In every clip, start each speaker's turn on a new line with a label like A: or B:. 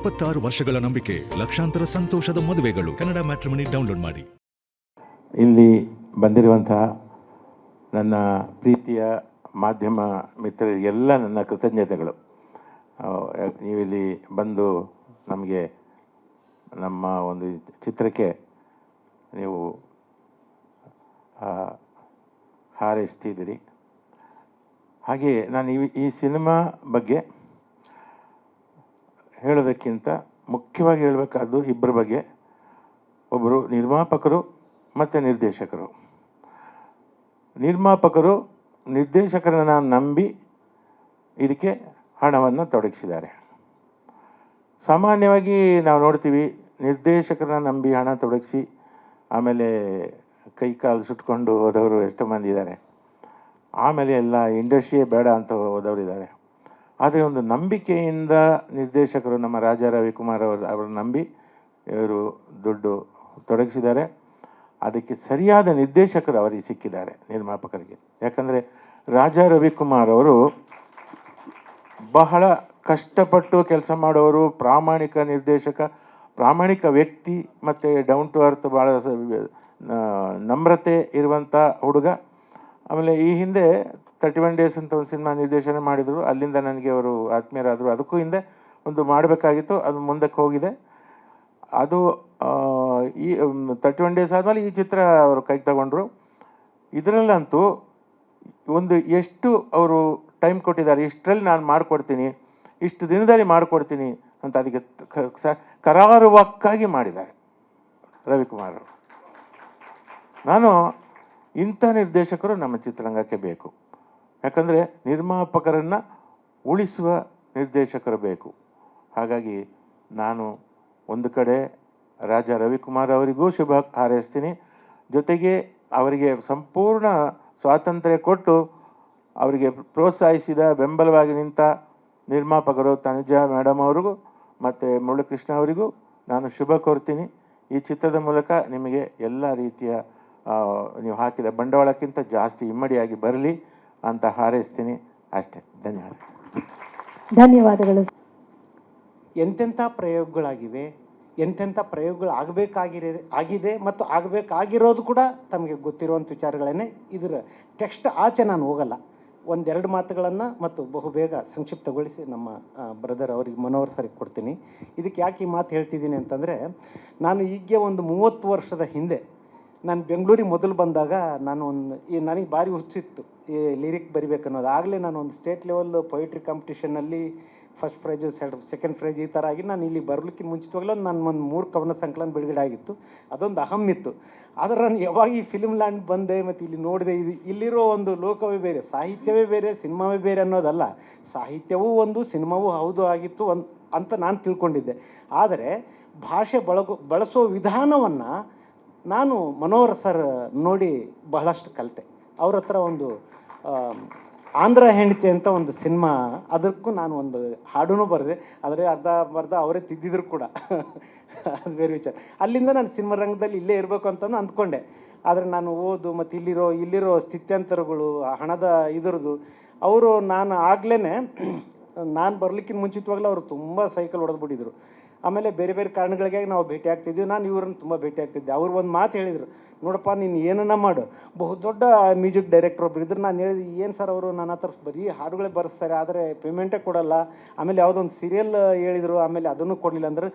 A: 26 ವರ್ಷಗಳ ನಂಬಿಕೆ, ಲಕ್ಷಾಂತರ ಸಂತೋಷದ ಮದುವೆಗಳು. ಕನ್ನಡ ಮ್ಯಾಟ್ರಿಮನಿ ಡೌನ್ಲೋಡ್ ಮಾಡಿ.
B: ಇಲ್ಲಿ ಬಂದಿರುವಂತಹ ನನ್ನ ಪ್ರೀತಿಯ ಮಾಧ್ಯಮ ಮಿತ್ರರಿಗೆಲ್ಲ ನನ್ನ ಕೃತಜ್ಞತೆಗಳು. ನೀವಿಲ್ಲಿ ಬಂದು ನಮಗೆ ನಮ್ಮ ಒಂದು ಚಿತ್ರಕ್ಕೆ ನೀವು ಹಾರೈಸ್ತಿದ್ದೀರಿ. ಹಾಗೆಯೇ ನಾನು ಈ ಸಿನಿಮಾ ಬಗ್ಗೆ ಹೇಳೋದಕ್ಕಿಂತ ಮುಖ್ಯವಾಗಿ ಹೇಳಬೇಕಾದ್ದು ಇಬ್ಬರ ಬಗ್ಗೆ. ಒಬ್ಬರು ನಿರ್ಮಾಪಕರು ಮತ್ತು ನಿರ್ದೇಶಕರು. ನಿರ್ದೇಶಕರನ್ನ ನಂಬಿ ಇದಕ್ಕೆ ಹಣವನ್ನು ತೊಡಗಿಸಿದ್ದಾರೆ. ಸಾಮಾನ್ಯವಾಗಿ ನಾವು ನೋಡ್ತೀವಿ, ನಿರ್ದೇಶಕರನ್ನ ನಂಬಿ ಹಣ ತೊಡಗಿಸಿ ಆಮೇಲೆ ಕೈ ಕಾಲು ಸುಟ್ಕೊಂಡು ಹೋದವರು ಎಷ್ಟೋ ಮಂದಿ ಇದ್ದಾರೆ. ಆಮೇಲೆ ಎಲ್ಲ ಇಂಡಸ್ಟ್ರಿಯೇ ಬೇಡ ಅಂತ ಹೋದವರಿದ್ದಾರೆ. ಆದರೆ ಒಂದು ನಂಬಿಕೆಯಿಂದ ನಿರ್ದೇಶಕರು, ನಮ್ಮ ರಾಜಾ ರವಿಕುಮಾರ್ ಅವರು ನಂಬಿ ಇವರು ದುಡ್ಡು ತೊಡಗಿಸಿದ್ದಾರೆ. ಅದಕ್ಕೆ ಸರಿಯಾದ ನಿರ್ದೇಶಕರು ಅವರಿಗೆ ಸಿಕ್ಕಿದ್ದಾರೆ, ನಿರ್ಮಾಪಕರಿಗೆ. ಯಾಕಂದರೆ ರಾಜಾ ರವಿಕುಮಾರ್ ಅವರು ಬಹಳ ಕಷ್ಟಪಟ್ಟು ಕೆಲಸ ಮಾಡೋರು, ಪ್ರಾಮಾಣಿಕ ನಿರ್ದೇಶಕ, ಪ್ರಾಮಾಣಿಕ ವ್ಯಕ್ತಿ, ಮತ್ತು ಡೌನ್ ಟು ಅರ್ತ್, ಭಾಳ ನಮ್ರತೆ ಇರುವಂಥ ಹುಡುಗ. ಆಮೇಲೆ ಈ ಹಿಂದೆ 31 ಡೇಸ್ ಅಂತ ಒಂದು ಸಿನಿಮಾ ನಿರ್ದೇಶನ ಮಾಡಿದರು. ಅಲ್ಲಿಂದ ನನಗೆ ಅವರು ಆತ್ಮೀಯರಾದರು. ಅದಕ್ಕೂ ಹಿಂದೆ ಒಂದು ಮಾಡಬೇಕಾಗಿತ್ತು, ಅದು ಮುಂದಕ್ಕೆ ಹೋಗಿದೆ. ಅದು ಈ 31 ಡೇಸ್ ಆದಮೇಲೆ ಈ ಚಿತ್ರ ಅವರು ಕೈಗೆ ತಗೊಂಡ್ರು. ಇದರಲ್ಲಂತೂ ಒಂದು ಎಷ್ಟು ಅವರು ಟೈಮ್ ಕೊಟ್ಟಿದ್ದಾರೆ, ಇಷ್ಟರಲ್ಲಿ ನಾನು ಮಾಡಿಕೊಡ್ತೀನಿ, ಇಷ್ಟು ದಿನದಲ್ಲಿ ಮಾಡಿಕೊಡ್ತೀನಿ ಅಂತ ಅದಕ್ಕೆ ಕರಾರುವಕ್ಕಾಗಿ ಮಾಡಿದ್ದಾರೆ ರವಿಕುಮಾರ್ ಅವರು. ನಾನು ಇಂಥ ನಿರ್ದೇಶಕರು ನಮ್ಮ ಚಿತ್ರರಂಗಕ್ಕೆ ಬೇಕು. ಯಾಕಂದರೆ ನಿರ್ಮಾಪಕರನ್ನು ಉಳಿಸುವ ನಿರ್ದೇಶಕರು ಬೇಕು. ಹಾಗಾಗಿ ನಾನು ಒಂದು ಕಡೆ ರಾಜಾ ರವಿಕುಮಾರ್ ಅವರಿಗೂ ಶುಭ ಹಾರೈಸ್ತೀನಿ. ಜೊತೆಗೆ ಅವರಿಗೆ ಸಂಪೂರ್ಣ ಸ್ವಾತಂತ್ರ್ಯ ಕೊಟ್ಟು ಅವರಿಗೆ ಪ್ರೋತ್ಸಾಹಿಸಿದ, ಬೆಂಬಲವಾಗಿ ನಿಂತ ನಿರ್ಮಾಪಕರು ತನುಜಾ ಮೇಡಮ್ ಅವರಿಗೂ ಮತ್ತು ಮುರಳೀಕೃಷ್ಣ ಅವರಿಗೂ ನಾನು ಶುಭ ಕೋರ್ತೀನಿ. ಈ ಚಿತ್ರದ ಮೂಲಕ ನಿಮಗೆ ಎಲ್ಲ ರೀತಿಯ ನೀವು ಹಾಕಿದ ಬಂಡವಾಳಕ್ಕಿಂತ ಜಾಸ್ತಿ ಇಮ್ಮಡಿಯಾಗಿ ಬರಲಿ ಅಂತ ಹಾರೈಸ್ತೀನಿ. ಅಷ್ಟೇ.
C: ಧನ್ಯವಾದಗಳು.
D: ಎಂತೆಂಥ ಪ್ರಯೋಗಗಳಾಗಿವೆ, ಎಂತೆಂಥ ಪ್ರಯೋಗಗಳು ಆಗಿದೆ ಮತ್ತು ಆಗಬೇಕಾಗಿರೋದು ಕೂಡ ತಮಗೆ ಗೊತ್ತಿರುವಂಥ ವಿಚಾರಗಳನ್ನೇ. ಇದರ ಟೆಕ್ಸ್ಟ್ ಆಚೆ ನಾನು ಹೋಗಲ್ಲ. ಒಂದೆರಡು ಮಾತುಗಳನ್ನು ಮತ್ತು ಬಹುಬೇಗ ಸಂಕ್ಷಿಪ್ತಗೊಳಿಸಿ ನಮ್ಮ ಬ್ರದರ್ ಅವರಿಗೆ, ಮನೋಹರ್ ಸರಿಗೆ ಕೊಡ್ತೀನಿ. ಇದಕ್ಕೆ ಯಾಕೆ ಈ ಮಾತು ಹೇಳ್ತಿದ್ದೀನಿ ಅಂತಂದರೆ, ನಾನು ಈಗ ಒಂದು 30 ವರ್ಷದ ಹಿಂದೆ ನಾನು ಬೆಂಗಳೂರಿಗೆ ಮೊದಲು ಬಂದಾಗ ನನಗೆ ಭಾರಿ ಹುಚ್ಚಿತ್ತು ಈ ಲಿರಿಕ್ ಬರಿಬೇಕನ್ನೋದು. ಆಗಲೇ ನಾನು ಒಂದು ಸ್ಟೇಟ್ ಲೆವೆಲ್ ಪೊಯಿಟ್ರಿ ಕಾಂಪಿಟೇಷನಲ್ಲಿ ಫಸ್ಟ್ ಪ್ರೈಜು, ಸೆಕೆಂಡ್ ಪ್ರೈಜ್ ಈ ಥರ ಆಗಿ ನಾನು ಇಲ್ಲಿ ಬರಲಿಕ್ಕೆ ಮುಂಚಿತವಾಗಲೂ ನಾನು ಒಂದು 3 ಕವನ ಸಂಕಲನ ಬಿಡುಗಡೆ ಆಗಿತ್ತು. ಅದೊಂದು ಅಹಮ್ ಇತ್ತು. ಆದರೆ ನಾನು ಯಾವಾಗ ಈ ಫಿಲ್ಮ್ ಲ್ಯಾಂಡ್ ಬಂದೆ ಮತ್ತು ಇಲ್ಲಿ ನೋಡಿದೆ, ಇಲ್ಲಿರೋ ಒಂದು ಲೋಕವೇ ಬೇರೆ, ಸಾಹಿತ್ಯವೇ ಬೇರೆ, ಸಿನಿಮಾವೇ ಬೇರೆ ಅನ್ನೋದಲ್ಲ. ಸಾಹಿತ್ಯವೂ ಒಂದು, ಸಿನಿಮಾವೂ ಹೌದು ಆಗಿತ್ತು ಅಂತ ನಾನು ತಿಳ್ಕೊಂಡಿದ್ದೆ. ಆದರೆ ಭಾಷೆ ಬಳಸೋ ವಿಧಾನವನ್ನು ನಾನು ಮನೋಹರ್ ಸರ್ ನೋಡಿ ಬಹಳಷ್ಟು ಕಲಿತೆ. ಅವ್ರ ಹತ್ರ ಒಂದು ಆಂಧ್ರ ಹೆಂಡತಿ ಅಂತ ಒಂದು ಸಿನಿಮಾ, ಅದಕ್ಕೂ ನಾನು ಒಂದು ಹಾಡೂ ಬರೆದೆ. ಆದರೆ ಅರ್ಧ ಅವರೇ ತಿದ್ದಿದ್ರು ಕೂಡ. ಅದು ಬೇರೆ ವಿಚಾರ. ಅಲ್ಲಿಂದ ನಾನು ಸಿನಿಮಾ ರಂಗದಲ್ಲಿ ಇಲ್ಲೇ ಇರಬೇಕು ಅಂತ ಅಂದ್ಕೊಂಡೆ. ಆದರೆ ನಾನು ಓದು ಮತ್ತು ಇಲ್ಲಿರೋ ಸ್ಥಿತ್ಯಂತರಗಳು, ಹಣದ ಇದರದು, ಅವರು ನಾನು ಬರಲಿಕ್ಕಿಂತ ಮುಂಚಿತವಾಗಲೂ ಅವರು ತುಂಬ ಸೈಕಲ್ ಹೊಡೆದ್ಬಿಟ್ಟಿದ್ರು. ಆಮೇಲೆ ಬೇರೆ ಬೇರೆ ಕಾರಣಗಳಿಗಾಗಿ ನಾವು ಭೇಟಿ ಆಗ್ತಿದ್ವಿ. ನಾನು ಇವ್ರನ್ನ ತುಂಬ ಭೇಟಿ ಆಗ್ತಿದ್ದೆ. ಅವ್ರು ಒಂದು ಮಾತು ಹೇಳಿದರು, ನೋಡಪ್ಪ ನೀನು ಏನನ್ನ ಮಾಡು, ಬಹುದೊಡ್ಡ ಮ್ಯೂಸಿಕ್ ಡೈರೆಕ್ಟರ್ ಒಬ್ರು ಇದ್ರು. ನಾನು ಹೇಳಿದೆ, ಏನು ಸರ್ ಅವರು ನನ್ನ ಹತ್ರ ಬರೀ ಹಾಡುಗಳೇ ಬರೆಸ್ತಾರೆ, ಆದರೆ ಪೇಮೆಂಟೇ ಕೊಡಲ್ಲ. ಆಮೇಲೆ ಯಾವುದೊಂದು ಸೀರಿಯಲ್ ಹೇಳಿದರು, ಆಮೇಲೆ ಅದನ್ನು ಕೊಡಲಿಲ್ಲ. ಅಂದ್ರೆ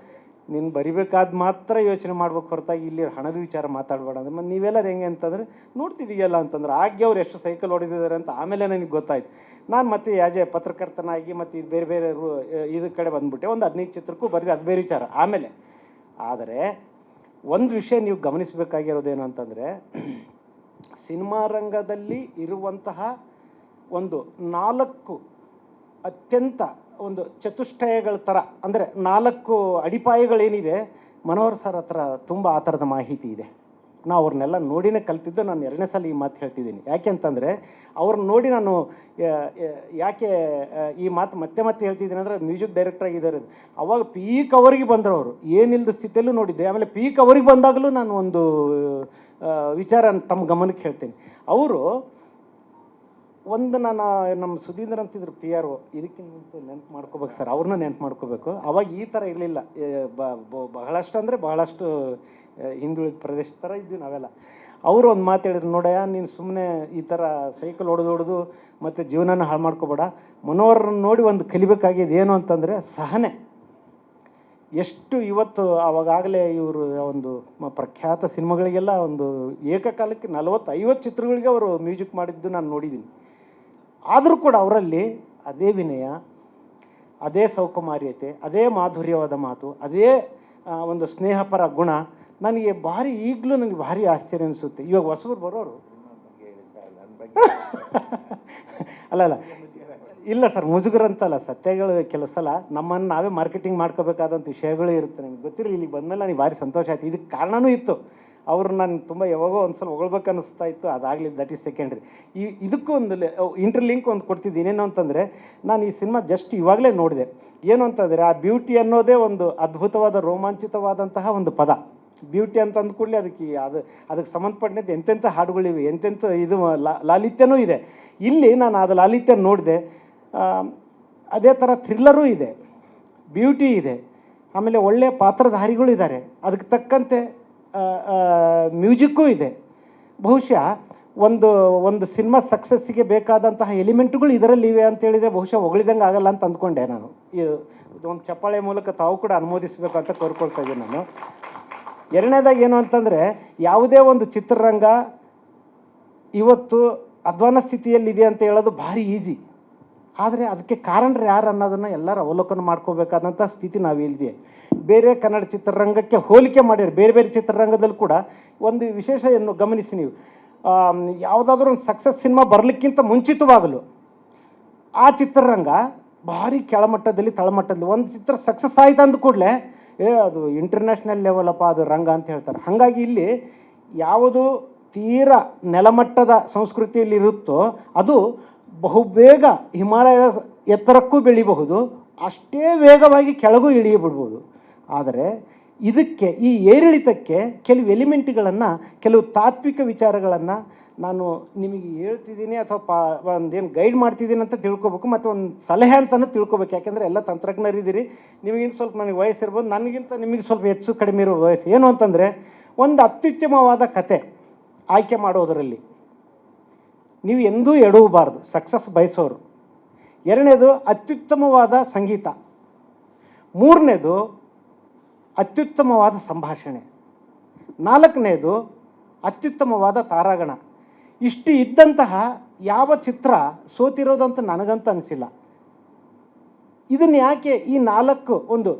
D: ನೀನು ಬರಿಬೇಕಾದ ಮಾತ್ರ ಯೋಚನೆ ಮಾಡ್ಬೇಕು, ಹೊರತಾಗಿ ಇಲ್ಲಿ ಹಣದ ವಿಚಾರ ಮಾತಾಡಬೇಡ ಅಂದ್ರೆ. ಮತ್ತು ನೀವೆಲ್ಲರೂ ಹೆಂಗೆ ಅಂತಂದರೆ ನೋಡ್ತಿದ್ದೀಯಲ್ಲ ಅಂತಂದ್ರೆ, ಆಗಿ ಅವ್ರು ಎಷ್ಟು ಸೈಕಲ್ ಹೊಡೆದಿದ್ದಾರೆ ಅಂತ ಆಮೇಲೆ ನನಗೆ ಗೊತ್ತಾಯ್ತು. ನಾನು ಮತ್ತೆ ಯಾಜೆ ಪತ್ರಕರ್ತನಾಗಿ ಮತ್ತು ಇದು ಬೇರೆ ಬೇರೆ ಇದ್ರ ಕಡೆ ಬಂದುಬಿಟ್ಟೆ. ಒಂದು 15 ಚಿತ್ರಕ್ಕೂ ಬರೆದು, ಅದು ಬೇರೆ ವಿಚಾರ ಆಮೇಲೆ. ಆದರೆ ಒಂದು ವಿಷಯ ನೀವು ಗಮನಿಸಬೇಕಾಗಿರೋದೇನು ಅಂತಂದರೆ, ಸಿನಿಮಾ ರಂಗದಲ್ಲಿ ಇರುವಂತಹ ಒಂದು 4 ಅತ್ಯಂತ ಒಂದು ಚತುಷ್ಟಯಗಳ ಥರ, ಅಂದರೆ 4 ಅಡಿಪಾಯಗಳೇನಿದೆ, ಮನೋಹರ್ ಸರ್ ಹತ್ರ ತುಂಬ ಆ ಥರದ ಮಾಹಿತಿ ಇದೆ. ನಾವು ಅವ್ರನ್ನೆಲ್ಲ ನೋಡಿನೇ ಕಲ್ತಿದ್ದು. ನಾನು 2ನೇ ಸಲ ಈ ಮಾತು ಹೇಳ್ತಿದ್ದೀನಿ. ಯಾಕೆ ಅಂತಂದರೆ, ಅವ್ರನ್ನ ನೋಡಿ ನಾನು ಯಾಕೆ ಈ ಮಾತು ಮತ್ತೆ ಹೇಳ್ತಿದ್ದೀನಿ ಅಂದರೆ, ಮ್ಯೂಸಿಕ್ ಡೈರೆಕ್ಟರ್ ಆಗಿದ್ದಾರೆ. ಅವಾಗ ಪೀಕ್ ಅವರಿಗೆ ಬಂದರು ಅವರು, ಏನಿಲ್ಲದ ಸ್ಥಿತಿಯಲ್ಲೂ ನೋಡಿದ್ದೆ. ಆಮೇಲೆ ಪೀಕ್ ಅವರಿಗೆ ಬಂದಾಗಲೂ ನಾನು ಒಂದು ವಿಚಾರ ತಮ್ಮ ಗಮನಕ್ಕೆ ಹೇಳ್ತೀನಿ. ಅವರು ಒಂದು ನಾನು ನಮ್ಮ ಸುಧೀಂದ್ರ ಅಂತಿದ್ರು ಪಿ ಆರ್ ಒ, ಇದಕ್ಕಿಂತ ನೆನ್ಪು ಮಾಡ್ಕೋಬೇಕು ಸರ್, ಅವ್ರನ್ನ ನೆನ್ಪು ಮಾಡ್ಕೋಬೇಕು. ಅವಾಗ ಈ ಥರ ಇರಲಿಲ್ಲ, ಬಹಳಷ್ಟು ಅಂದರೆ ಬಹಳಷ್ಟು ಹಿಂದುಳಿದ ಪ್ರದೇಶ ಥರ ಇದ್ವಿ ನಾವೆಲ್ಲ. ಅವರು ಒಂದು ಮಾತು ಹೇಳಿದ್ರು, ನೋಡಯ್ಯ ನೀನು ಸುಮ್ಮನೆ ಈ ಥರ ಸೈಕಲ್ ಹೊಡೆದು ಮತ್ತು ಜೀವನನ ಹಾಳು ಮಾಡ್ಕೋಬೇಡ, ಮನೋಹರನ್ನ ನೋಡಿ ಒಂದು ಕಲಿಬೇಕಾಗಿದೆ ಏನು ಅಂತಂದರೆ ಸಹನೆ. ಎಷ್ಟು ಇವತ್ತು ಆವಾಗಲೇ ಇವರು ಒಂದು ಪ್ರಖ್ಯಾತ ಸಿನಿಮಾಗಳಿಗೆಲ್ಲ ಒಂದು ಏಕಕಾಲಕ್ಕೆ 40-50 ಚಿತ್ರಗಳಿಗೆ ಅವರು ಮ್ಯೂಸಿಕ್ ಮಾಡಿದ್ದು ನಾನು ನೋಡಿದ್ದೀನಿ. ಆದರೂ ಕೂಡ ಅವರಲ್ಲಿ ಅದೇ ವಿನಯ, ಅದೇ ಸೌಕುಮಾರ್ಯತೆ, ಅದೇ ಮಾಧುರ್ಯವಾದ ಮಾತು, ಅದೇ ಒಂದು ಸ್ನೇಹಪರ ಗುಣ ನನಗೆ ಈಗಲೂ ನನಗೆ ಭಾರಿ ಆಶ್ಚರ್ಯ ಅನಿಸುತ್ತೆ. ಇವಾಗ ಹೊಸಬರು ಬರೋರು ಅಲ್ಲ ಇಲ್ಲ ಸರ್, ಮುಜುಗರ ಅಂತಲ್ಲ, ಸತ್ಯಗಳು ಕೆಲವು ಸಲ ನಮ್ಮನ್ನು ನಾವೇ ಮಾರ್ಕೆಟಿಂಗ್ ಮಾಡ್ಕೋಬೇಕಾದಂಥ ವಿಷಯಗಳು ಇರುತ್ತೆ. ನನಗೆ ಗೊತ್ತಿರಲಿ, ಇಲ್ಲಿಗೆ ಬಂದಮೇಲೆ ನನಗೆ ಭಾರಿ ಸಂತೋಷ ಆಯಿತು. ಇದಕ್ಕೆ ಕಾರಣವೂ ಇತ್ತು, ಅವರು ನಾನು ತುಂಬ ಯಾವಾಗೋ ಒಂದು ಸಲ ಹೊಗಳ್ಬೇಕು ಅನ್ನಿಸ್ತಾ ಇತ್ತು, ಅದಾಗಲಿ, ದಟ್ ಈಸ್ ಸೆಕೆಂಡ್ರಿ. ಇದಕ್ಕೂ ಒಂದು ಇಂಟರ್ಲಿಂಕ್ ಒಂದು ಕೊಡ್ತಿದ್ದೀನಿ. ಏನು ಅಂತಂದರೆ, ನಾನು ಈ ಸಿನಿಮಾ ಜಸ್ಟ್ ಇವಾಗಲೇ ನೋಡಿದೆ. ಏನು ಅಂತಂದರೆ, ಆ ಬ್ಯೂಟಿ ಅನ್ನೋದೇ ಒಂದು ಅದ್ಭುತವಾದ ರೋಮಾಂಚಿತವಾದಂತಹ ಒಂದು ಪದ. ಬ್ಯೂಟಿ ಅಂತ ಅಂದ್ಕೂಡಲೇ ಅದಕ್ಕೆ ಸಂಬಂಧಪಟ್ಟಂತೆ ಎಂತೆಂಥ ಹಾಡುಗಳಿವೆ, ಎಂತೆಂಥ ಇದು ಲಾಲಿತ್ಯನೂ ಇದೆ. ಇಲ್ಲಿ ನಾನು ಅದು ಲಾಲಿತ್ಯ ನೋಡಿದೆ. ಅದೇ ಥರ ಥ್ರಿಲ್ಲರೂ ಇದೆ, ಬ್ಯೂಟಿ ಇದೆ, ಆಮೇಲೆ ಒಳ್ಳೆಯ ಪಾತ್ರಧಾರಿಗಳು ಇದ್ದಾರೆ, ಅದಕ್ಕೆ ತಕ್ಕಂತೆ ಮ್ಯೂಸಿಕ್ಕೂ ಇದೆ. ಬಹುಶಃ ಒಂದು ಸಿನಿಮಾ ಸಕ್ಸಸ್ಸಿಗೆ ಬೇಕಾದಂತಹ ಎಲಿಮೆಂಟ್ಗಳು ಇದರಲ್ಲಿ ಇವೆ ಅಂತೇಳಿದರೆ ಬಹುಶಃ ಹೊಗಳಿದಂಗೆ ಆಗಲ್ಲ ಅಂತ ಅಂದ್ಕೊಂಡೆ ನಾನು. ಇದು ಒಂದು ಚಪ್ಪಾಳೆ ಮೂಲಕ ತಾವು ಕೂಡ ಅನುಮೋದಿಸಬೇಕು ಅಂತ ಕೋರ್ಕೊಳ್ತಾ ಇದ್ದೀನಿ ನಾನು. ಎರಡನೇದಾಗಿ ಏನು ಅಂತಂದರೆ, ಯಾವುದೇ ಒಂದು ಚಿತ್ರರಂಗ ಇವತ್ತು ಅಧ್ವಾನ ಸ್ಥಿತಿಯಲ್ಲಿದೆ ಅಂತ ಹೇಳೋದು ಭಾರಿ ಈಜಿ. ಆದರೆ ಅದಕ್ಕೆ ಕಾರಣರು ಯಾರು ಅನ್ನೋದನ್ನು ಎಲ್ಲರೂ ಅವಲೋಕನ ಮಾಡ್ಕೋಬೇಕಾದಂಥ ಸ್ಥಿತಿ ನಾವಿಲ್ಲಿದೆ. ಬೇರೆ ಕನ್ನಡ ಚಿತ್ರರಂಗಕ್ಕೆ ಹೋಲಿಕೆ ಮಾಡಿದ್ರೆ ಬೇರೆ ಬೇರೆ ಚಿತ್ರರಂಗದಲ್ಲಿ ಕೂಡ ಒಂದು ವಿಶೇಷವನ್ನು ಗಮನಿಸಿ ನೀವು. ಯಾವುದಾದ್ರೂ ಒಂದು ಸಕ್ಸಸ್ ಸಿನಿಮಾ ಬರಲಿಕ್ಕಿಂತ ಮುಂಚಿತವಾಗಲು ಆ ಚಿತ್ರರಂಗ ಭಾರಿ ಕೆಳಮಟ್ಟದಲ್ಲಿ ತಳಮಟ್ಟದಲ್ಲಿ, ಒಂದು ಚಿತ್ರ ಸಕ್ಸಸ್ ಆಯ್ತು ಅಂದ ಕೂಡಲೇ ಅದು ಇಂಟರ್ನ್ಯಾಷನಲ್ ಲೆವೆಲಪ್ಪ ಅದು ರಂಗ ಅಂತ ಹೇಳ್ತಾರೆ. ಹಾಗಾಗಿ ಇಲ್ಲಿ ಯಾವುದು ತೀರಾ ನೆಲಮಟ್ಟದ ಸಂಸ್ಕೃತಿಯಲ್ಲಿ ಇರುತ್ತೋ ಅದು ಬಹುಬೇಗ ಹಿಮಾಲಯದ ಎತ್ತರಕ್ಕೂ ಬೆಳಿಬಹುದು, ಅಷ್ಟೇ ವೇಗವಾಗಿ ಕೆಳಗೂ ಇಳಿಯಬಿಡ್ಬೋದು. ಆದರೆ ಇದಕ್ಕೆ, ಈ ಏರಿಳಿತಕ್ಕೆ ಕೆಲವು ಎಲಿಮೆಂಟ್ಗಳನ್ನು, ಕೆಲವು ತಾತ್ವಿಕ ವಿಚಾರಗಳನ್ನು ನಾನು ನಿಮಗೆ ಹೇಳ್ತಿದ್ದೀನಿ ಅಥವಾ ಒಂದೇನು ಗೈಡ್ ಮಾಡ್ತಿದ್ದೀನಿ ಅಂತ ತಿಳ್ಕೊಬೇಕು, ಮತ್ತು ಒಂದು ಸಲಹೆ ಅಂತಲೂ ತಿಳ್ಕೊಬೇಕು. ಯಾಕೆಂದರೆ ಎಲ್ಲ ತಂತ್ರಜ್ಞರಿದ್ದೀರಿ, ನಿಮಗಿಂತ ಸ್ವಲ್ಪ ನನಗೆ ವಯಸ್ಸಿರ್ಬೋದು, ನನಗಿಂತ ನಿಮಗೆ ಸ್ವಲ್ಪ ಹೆಚ್ಚು ಕಡಿಮೆ ಇರೋ ವಯಸ್ಸು. ಏನು ಅಂತಂದರೆ, ಒಂದು ಅತ್ಯುತ್ತಮವಾದ ಕತೆ ಆಯ್ಕೆ ಮಾಡೋದರಲ್ಲಿ ನೀವು ಎಂದೂ ಎಡವಬಾರ್ದು, ಸಕ್ಸಸ್ ಬಯಸೋರು. ಎರಡನೇದು ಅತ್ಯುತ್ತಮವಾದ ಸಂಗೀತ. ಮೂರನೇದು ಅತ್ಯುತ್ತಮವಾದ ಸಂಭಾಷಣೆ. ನಾಲ್ಕನೇದು ಅತ್ಯುತ್ತಮವಾದ ತಾರಾಗಣ. ಇಷ್ಟು ಇದ್ದಂತಹ ಯಾವ ಚಿತ್ರ ಸೋತಿರೋದಂತ ನನಗಂತೂ ಅನಿಸಿಲ್ಲ. ಇದನ್ನು ಯಾಕೆ ಈ ನಾಲ್ಕು ಒಂದು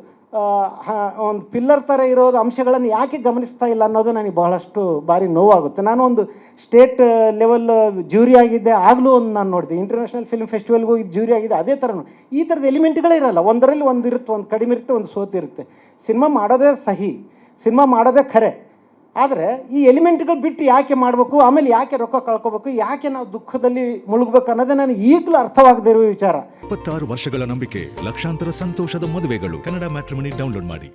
D: ಪಿಲ್ಲರ್ ಥರ ಇರೋದು ಅಂಶಗಳನ್ನು ಯಾಕೆ ಗಮನಿಸ್ತಾ ಇಲ್ಲ ಅನ್ನೋದು ನನಗೆ ಬಹಳಷ್ಟು ಬಾರಿ ನೋವಾಗುತ್ತೆ. ನಾನು ಒಂದು ಸ್ಟೇಟ್ ಲೆವೆಲ್ ಜ್ಯೂರಿ ಆಗಿದ್ದೆ, ಆಗಲೂ ಒಂದು ನಾನು ನೋಡಿದೆ. ಇಂಟರ್ನ್ಯಾಷನಲ್ ಫಿಲ್ಮ್ ಫೆಸ್ಟಿವಲ್ಗೆ ಹೋಗಿ ಜ್ಯೂರಿ ಆಗಿದೆ, ಅದೇ ಥರನೂ ಈ ಥರದ ಎಲಿಮೆಂಟ್ಗಳೇ ಇರಲ್ಲ. ಒಂದರಲ್ಲಿ ಒಂದು ಇರುತ್ತೆ, ಒಂದು ಕಡಿಮೆ ಇರುತ್ತೆ, ಒಂದು ಸೋತಿರುತ್ತೆ. ಸಿನಿಮಾ ಮಾಡೋದೇ ಸಹಿ, ಸಿನಿಮಾ ಮಾಡೋದೇ ಖರೆ. ಆದರೆ ಈ ಎಲಿಮೆಂಟ್ಗಳು ಬಿಟ್ಟು ಯಾಕೆ ಮಾಡಬೇಕು, ಆಮೇಲೆ ಯಾಕೆ ರೊಕ್ಕ ಕಳ್ಕೋಬೇಕು, ಯಾಕೆ ನಾವು ದುಃಖದಲ್ಲಿ ಮುಳುಗಬೇಕು ಅನ್ನೋದೇ ನನಗೆ ಈಗಲೂ ಅರ್ಥವಾಗದೇ ಇರುವ ವಿಚಾರ.
A: 26 ವರ್ಷಗಳ ನಂಬಿಕೆ, ಲಕ್ಷಾಂತರ ಸಂತೋಷದ ಮದುವೆಗಳು. ಕನ್ನಡ ಮ್ಯಾಟ್ರಿಮನಿ ಡೌನ್ಲೋಡ್ ಮಾಡಿ.